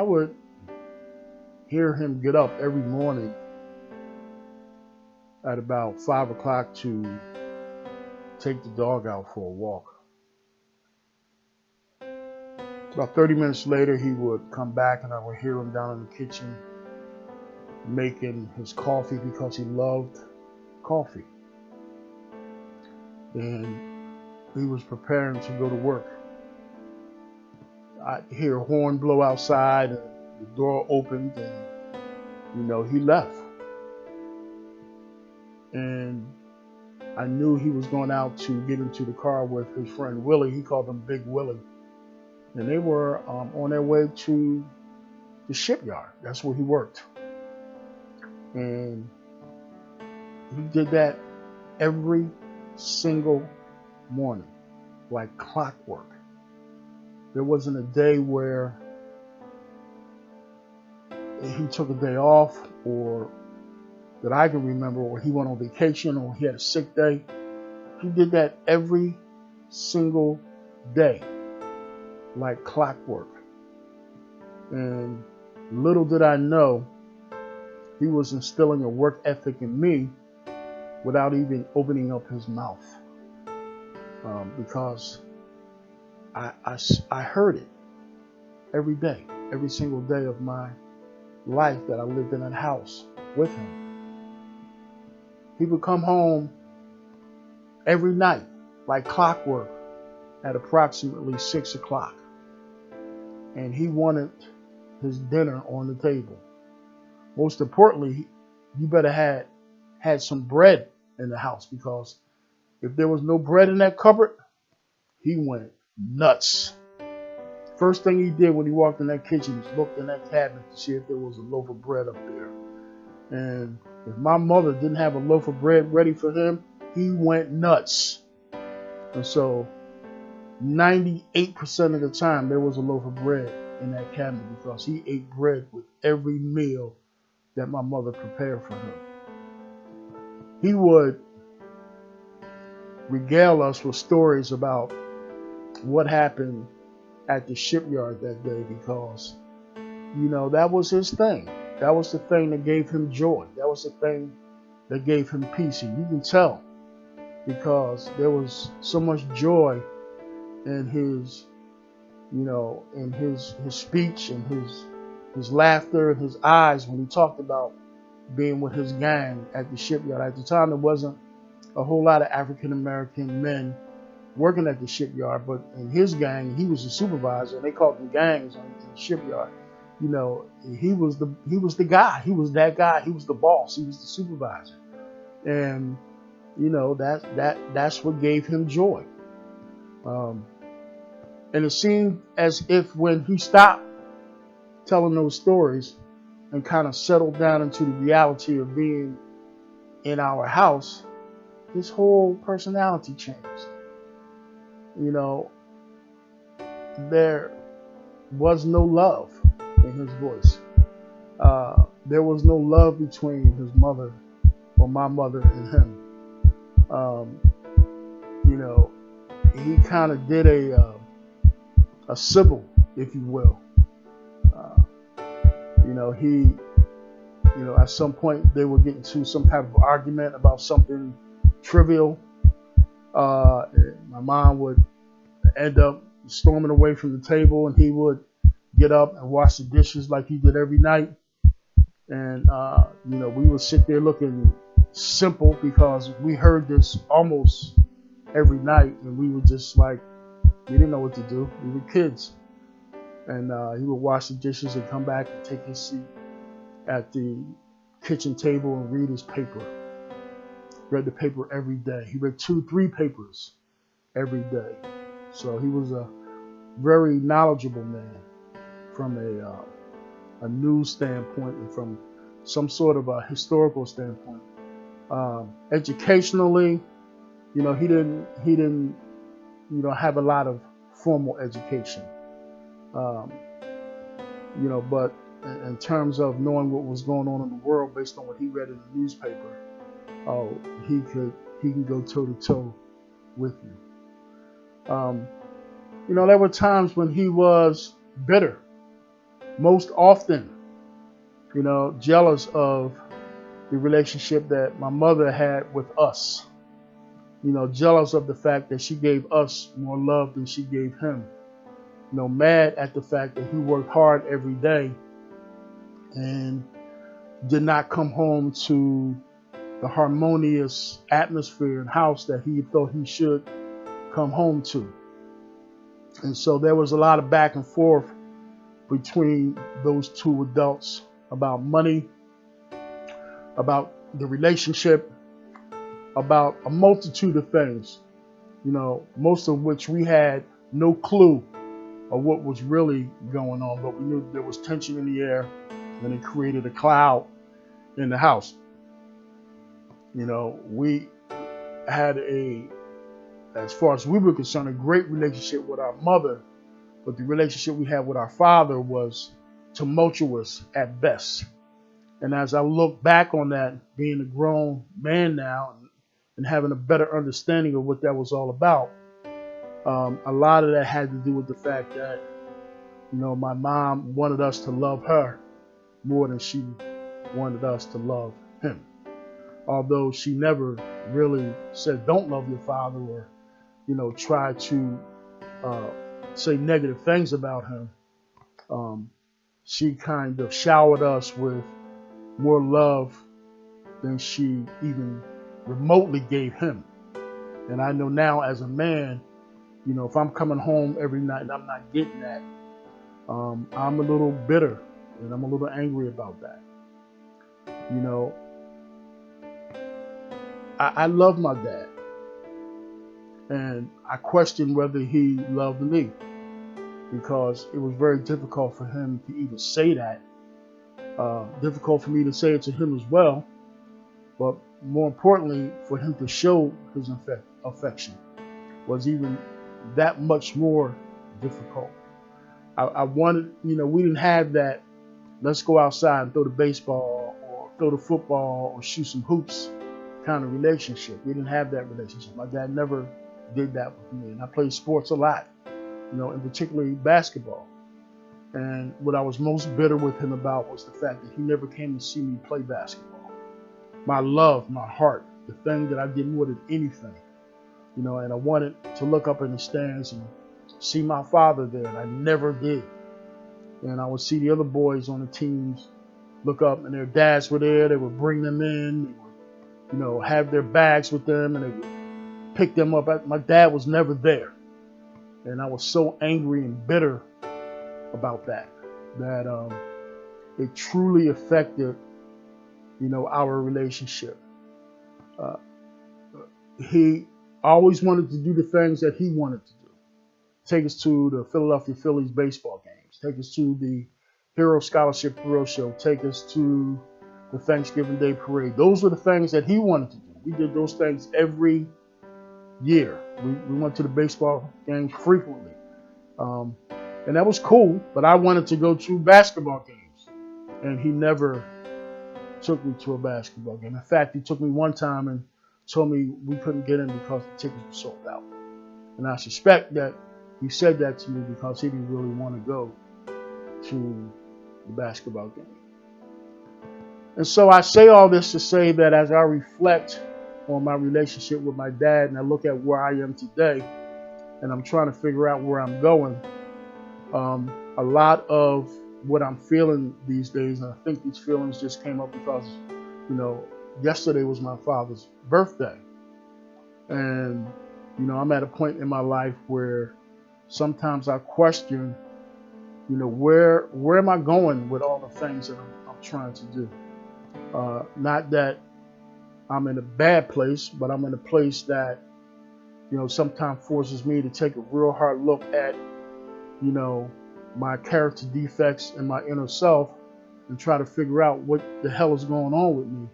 I would hear him get up every morning at about 5 o'clock to take the dog out for a walk. About 30 minutes later, he would come back and I would hear him down in the kitchen making his coffee because he loved coffee. And he was preparing to go to work. I'd hear a horn blow outside and the door opened and, he left. And I knew he was going out to get into the car with his friend Willie. He called him Big Willie. And they were on their way to the shipyard. That's where he worked. And he did that every single morning, like clockwork. There wasn't a day where he took a day off or that I can remember, or he went on vacation or he had a sick day. He did that every single day, like clockwork. And little did I know, he was instilling a work ethic in me without even opening up his mouth. Because I heard it every day, every single day of my life that I lived in that house with him. He would come home every night, like clockwork, at approximately 6 o'clock. And he wanted his dinner on the table. Most importantly, you better had some bread in the house, because if there was no bread in that cupboard, he went nuts. First thing he did when he walked in that kitchen was looked in that cabinet to see if there was a loaf of bread up there. And if my mother didn't have a loaf of bread ready for him, he went nuts. And so 98% of the time there was a loaf of bread in that cabinet, because he ate bread with every meal that my mother prepared for him. He would regale us with stories about what happened at the shipyard that day, because, that was his thing. That was the thing that gave him joy. That was the thing that gave him peace. And you can tell, because there was so much joy in his, in his speech and his laughter and his eyes when he talked about being with his gang at the shipyard. At the time, there wasn't a whole lot of African American men working at the shipyard, but in his gang, he was a supervisor, and they called them gangs in the shipyard. He was the guy. He was that guy. He was the boss. He was the supervisor, and that's what gave him joy. And it seemed as if when he stopped telling those stories and kind of settled down into the reality of being in our house, his whole personality changed. There was no love in his voice. There was no love between his mother, or my mother, and him. He kind of did a Sybil, if you will. At some point they would get into some type of argument about something trivial. My mom would end up storming away from the table, and he would get up and wash the dishes like he did every night. And, we would sit there looking simple, because we heard this almost every night, and we were just like, we didn't know what to do. We were kids. And he would wash the dishes and come back and take his seat at the kitchen table and read his paper. Read the paper every day. He read 2-3 papers every day. So he was a very knowledgeable man from a news standpoint and from some sort of a historical standpoint. Educationally, he didn't have a lot of formal education. But in terms of knowing what was going on in the world based on what he read in the newspaper, he can go toe to toe with you. There were times when he was bitter. most often, jealous of the relationship that my mother had with us. Jealous of the fact that she gave us more love than she gave him. Mad at the fact that he worked hard every day and did not come home to the harmonious atmosphere and house that he thought he should come home to. And so there was a lot of back and forth between those two adults about money, about the relationship, about a multitude of things, most of which we had no clue of what was really going on, but we knew there was tension in the air, and it created a cloud in the house. We had as far as we were concerned, a great relationship with our mother, but the relationship we had with our father was tumultuous at best. And as I look back on that, being a grown man now and having a better understanding of what that was all about, a lot of that had to do with the fact that, my mom wanted us to love her more than she wanted us to love him. Although she never really said, don't love your father, or, try to say negative things about him. She kind of showered us with more love than she even remotely gave him. And I know now as a man, if I'm coming home every night and I'm not getting that, I'm a little bitter and I'm a little angry about that. I love my dad, and I question whether he loved me, because it was very difficult for him to even say that. Difficult for me to say it to him as well, but more importantly, for him to show his affection was even that much more difficult. I wanted, we didn't have that, let's go outside and throw the baseball or throw the football or shoot some hoops kind of relationship. We didn't have that relationship. My dad never did that with me. And I played sports a lot, and particularly basketball. And what I was most bitter with him about was the fact that he never came to see me play basketball. My love, my heart, the thing that I did more than anything, and I wanted to look up in the stands and see my father there, and I never did. And I would see the other boys on the teams look up, and their dads were there. They would bring them in, they would, have their bags with them, and they would pick them up. My dad was never there. And I was so angry and bitter about that it truly affected, our relationship. He always wanted to do the things that he wanted to do. Take us to the Philadelphia Phillies baseball games. Take us to the Hero Scholarship Thrill Show. Take us to the Thanksgiving Day Parade. Those were the things that he wanted to do. We did those things every year. We went to the baseball games frequently. And that was cool, but I wanted to go to basketball games. And he never took me to a basketball game. In fact, he took me one time and told me we couldn't get in because the tickets were sold out. And I suspect that he said that to me because he didn't really want to go to the basketball game. And so I say all this to say that as I reflect on my relationship with my dad and I look at where I am today, and I'm trying to figure out where I'm going, a lot of what I'm feeling these days, and I think these feelings just came up because, yesterday was my father's birthday. And, I'm at a point in my life where sometimes I question, where am I going with all the things that I'm trying to do? Not that I'm in a bad place, but I'm in a place that, sometimes forces me to take a real hard look at, my character defects and my inner self and try to figure out what the hell is going on with me.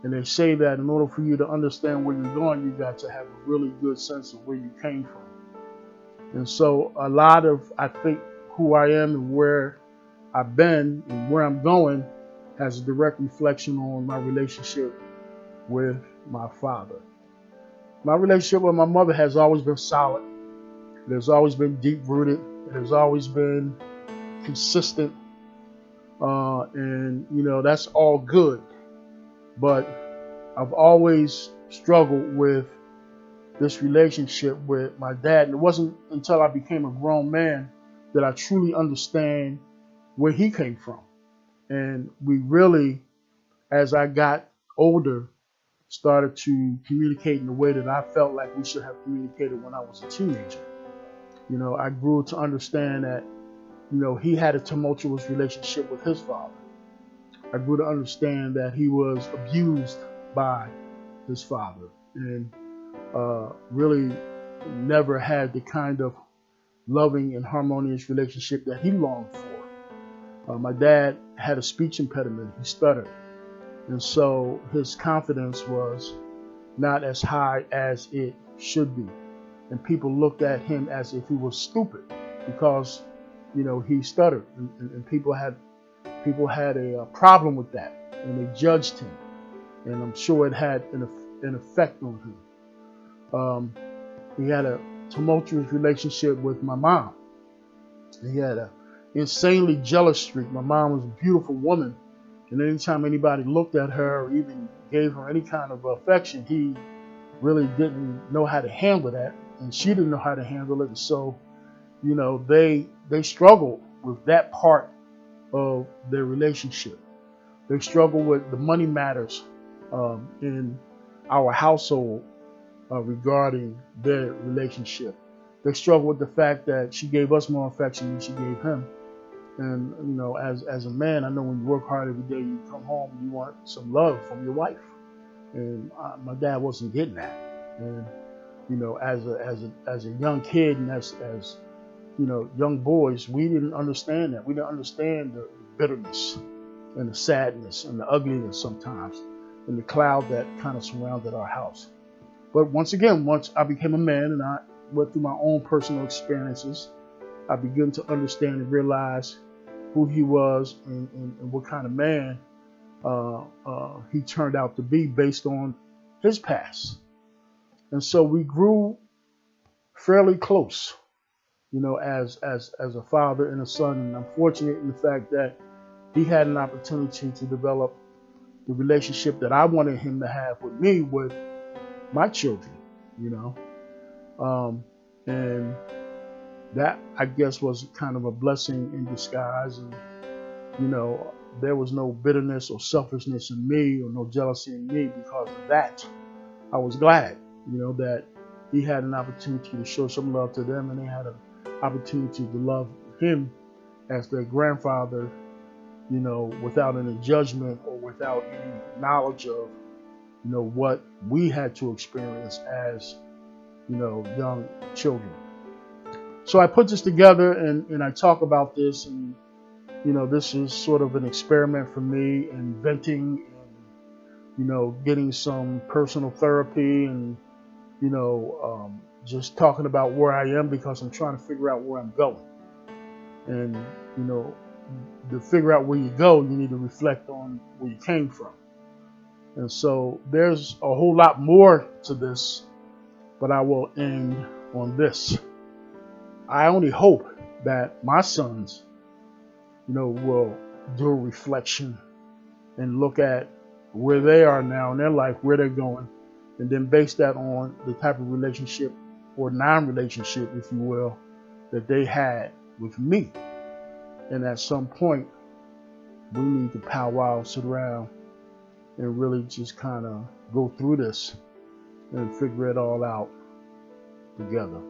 And they say that in order for you to understand where you're going, you got to have a really good sense of where you came from. And so a lot of, I think, who I am and where I've been and where I'm going has a direct reflection on my relationship with my father. My relationship with my mother has always been solid. It has always been deep-rooted. It has always been consistent. And that's all good. But I've always struggled with this relationship with my dad, and it wasn't until I became a grown man that I truly understand where he came from. And we really, as I got older, started to communicate in the way that I felt like we should have communicated when I was a teenager. I grew to understand that, he had a tumultuous relationship with his father. I grew to understand that he was abused by his father and really never had the kind of loving and harmonious relationship that he longed for. My dad had a speech impediment. He stuttered. And so his confidence was not as high as it should be. And people looked at him as if he was stupid because, he stuttered. And people had a problem with that. And they judged him. And I'm sure it had an effect on him. He had a tumultuous relationship with my mom. He had an insanely jealous streak. My mom was a beautiful woman. And anytime anybody looked at her or even gave her any kind of affection, he really didn't know how to handle that. And she didn't know how to handle it. And so, they struggled with that part of their relationship. They struggled with the money matters in our household regarding their relationship. They struggled with the fact that she gave us more affection than she gave him. And as a man, I know when you work hard every day, you come home and you want some love from your wife. And my dad wasn't getting that. And as a young kid and as young boys, we didn't understand that. We didn't understand the bitterness and the sadness and the ugliness sometimes, and the cloud that kind of surrounded our house. But once I became a man and I went through my own personal experiences, I began to understand and realize who he was and what kind of man he turned out to be based on his past. And so we grew fairly close, as a father and a son. And I'm fortunate in the fact that he had an opportunity to develop the relationship that I wanted him to have with me, with my children, and that, I guess, was kind of a blessing in disguise. And there was no bitterness or selfishness in me or no jealousy in me because of that. I was glad, that he had an opportunity to show some love to them, and they had an opportunity to love him as their grandfather, without any judgment or without any knowledge of, what we had to experience as, young children. So I put this together and I talk about this, and, this is sort of an experiment for me in venting and, getting some personal therapy and, just talking about where I am because I'm trying to figure out where I'm going. And, to figure out where you go, you need to reflect on where you came from. And so there's a whole lot more to this, but I will end on this. I only hope that my sons, will do a reflection and look at where they are now in their life, where they're going, and then base that on the type of relationship or non-relationship, if you will, that they had with me. And at some point, we need to powwow, sit around, and really just kind of go through this and figure it all out together.